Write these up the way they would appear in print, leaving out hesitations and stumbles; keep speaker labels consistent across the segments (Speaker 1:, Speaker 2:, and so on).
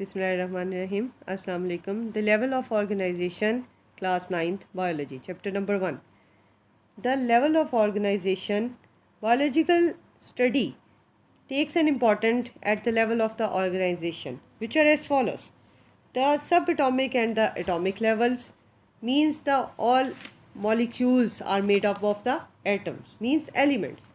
Speaker 1: Bismillahirrahmanirrahim. Assalamu alaikum. The level of organization, class 9th, biology, chapter number 1. The level of organization, biological study takes an important at the level of the organization, which are as follows. The subatomic and the atomic levels means the all molecules are made up of the atoms, means elements.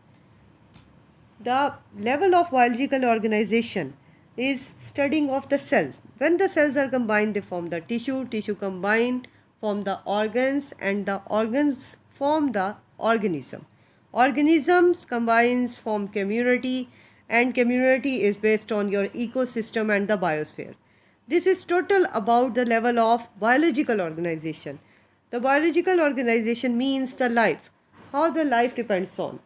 Speaker 1: The level of biological organization is studying of the cells. When the cells are combined, they form the tissue combined form the organs, and the organs form the organism. Organisms combines form community, and community is based on your ecosystem and the biosphere. This is total about the level of biological organization. The biological organization means the life, how the life depends on.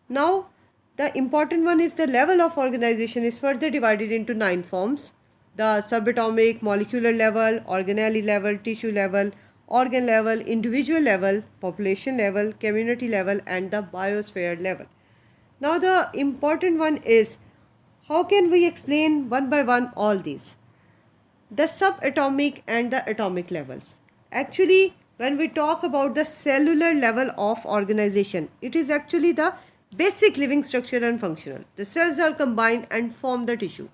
Speaker 1: Now, the important one is the level of organization is further divided into 9 forms. The subatomic, molecular level, organelle level, tissue level, organ level, individual level, population level, community level, and the biosphere level. Now the important one is, how can we explain one by one all these? The subatomic and the atomic levels. Actually, when we talk about the cellular level of organization, it is actually the basic living structure and functional. The cells are combined and form the tissue.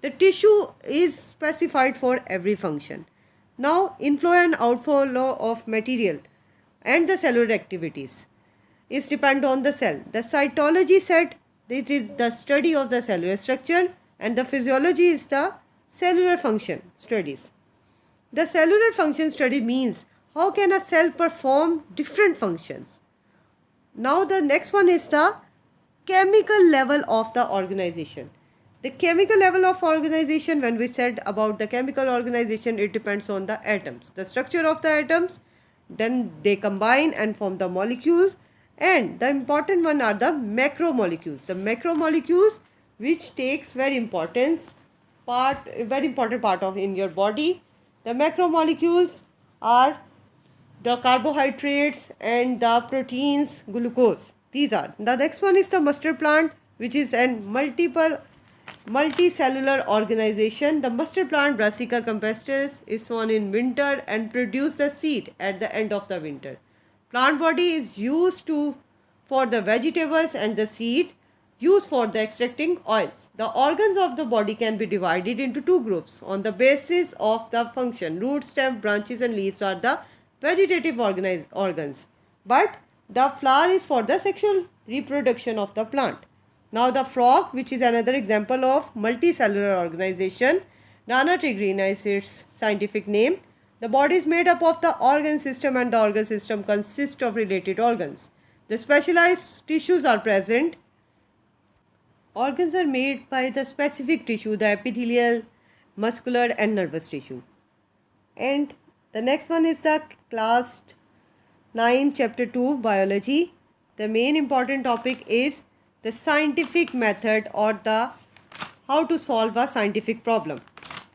Speaker 1: The tissue is specified for every function. Now, inflow and outflow of material and the cellular activities is depend on the cell. The cytology said it is the study of the cellular structure, and the physiology is the cellular function studies. The cellular function study means how can a cell perform different functions. Now the next one is the chemical level of the organization. The chemical level of organization, when we said about the chemical organization, it depends on the atoms. The structure of the atoms, then they combine and form the molecules, and the important one are the macromolecules. The macromolecules which takes very important part of in your body. The macromolecules are the carbohydrates and the proteins, glucose. These are. The next one is the mustard plant, which is a multicellular organization. The mustard plant, Brassica campestris, is sown in winter and produce the seed at the end of the winter. Plant body is used for the vegetables, and the seed used for the extracting oils. The organs of the body can be divided into 2 groups on the basis of the function. Root, stem, branches and leaves are the vegetative organs, but the flower is for the sexual reproduction of the plant. Now the frog, which is another example of multicellular organization, Rana tigrina is its scientific name. The body is made up of the organ system, and the organ system consists of related organs. The specialized tissues are present. Organs are made by the specific tissue, the epithelial, muscular and nervous tissue. And the next one is the class 9 chapter 2 biology. The main important topic is the scientific method, or the how to solve a scientific problem.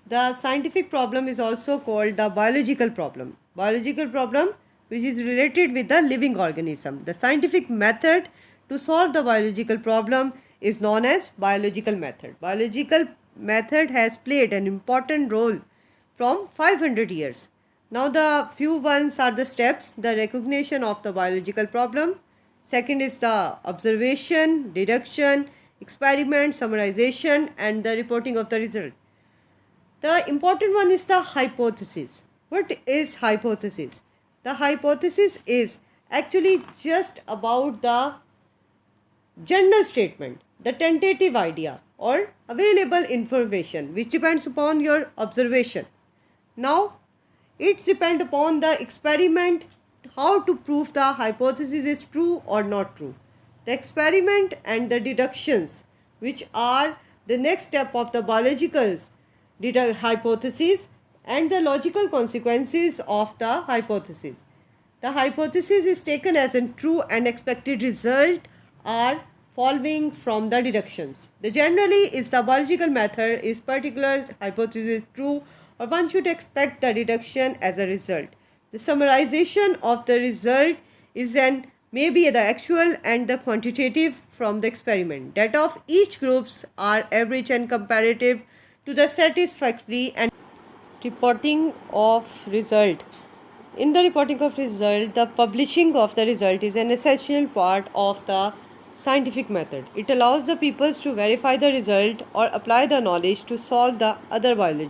Speaker 1: The scientific problem is also called the biological problem. Biological problem which is related with the living organism. The scientific method to solve the biological problem is known as biological method. Biological method has played an important role from 500 years. Now the few ones are the steps: the recognition of the biological problem. Second is the observation, deduction, experiment, summarization, and the reporting of the result. The important one is the hypothesis. What is hypothesis? The hypothesis is actually just about the general statement, the tentative idea or available information which depends upon your observation. Now, it depends upon the experiment how to prove the hypothesis is true or not true. The experiment and the deductions, which are the next step of the biological hypothesis, and the logical consequences of the hypothesis. The hypothesis is taken as a true, and expected result are following from the deductions. The generally is the biological method is particular hypothesis true, or one should expect the deduction as a result. The summarization of the result is maybe the actual and the quantitative from the experiment. Data of each groups are average and comparative to the satisfactory and reporting of result. In the reporting of result, the publishing of the result is an essential part of the scientific method. It allows the peoples to verify the result or apply the knowledge to solve the other biological